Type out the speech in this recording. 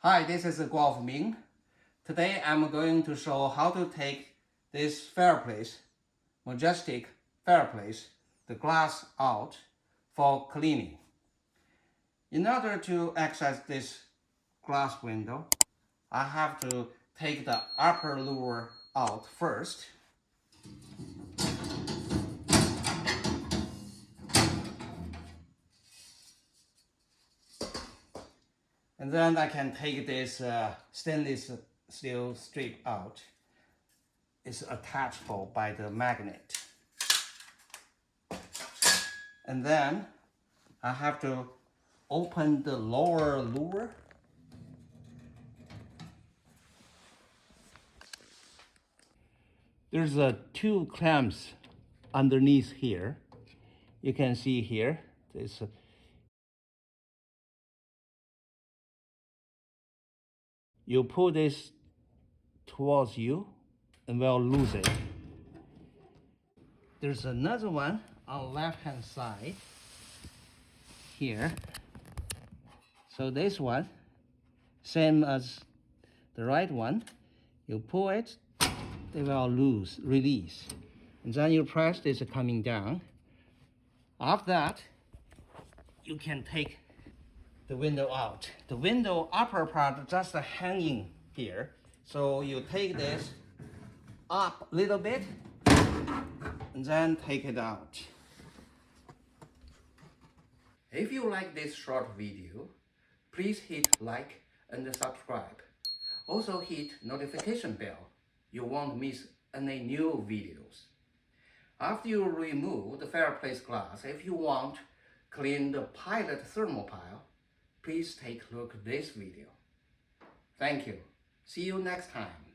Hi, this is Guo Ming. Today I'm going to show how to take this fireplace, Majestic fireplace, the glass out for cleaning. In order to access this glass window, I have to take the upper lower out first. And then I can take this stainless steel strip out. It's attachable by the magnet. And then I have to open the lower lower. There's two clamps underneath here. You can see here, this you pull this towards you and will lose it. There's another one on the left hand side here. So this one, same as the right one, you pull it, they will release. And then you press this coming down. After that, you can take the window out. The window upper part just hanging here. So you take this up a little bit and then take it out. If you like this short video, please hit like and subscribe. Also hit notification bell. You won't miss any new videos. After you remove the fireplace glass, if you want clean the pilot thermopile, please take a look at this video. Thank you. See you next time.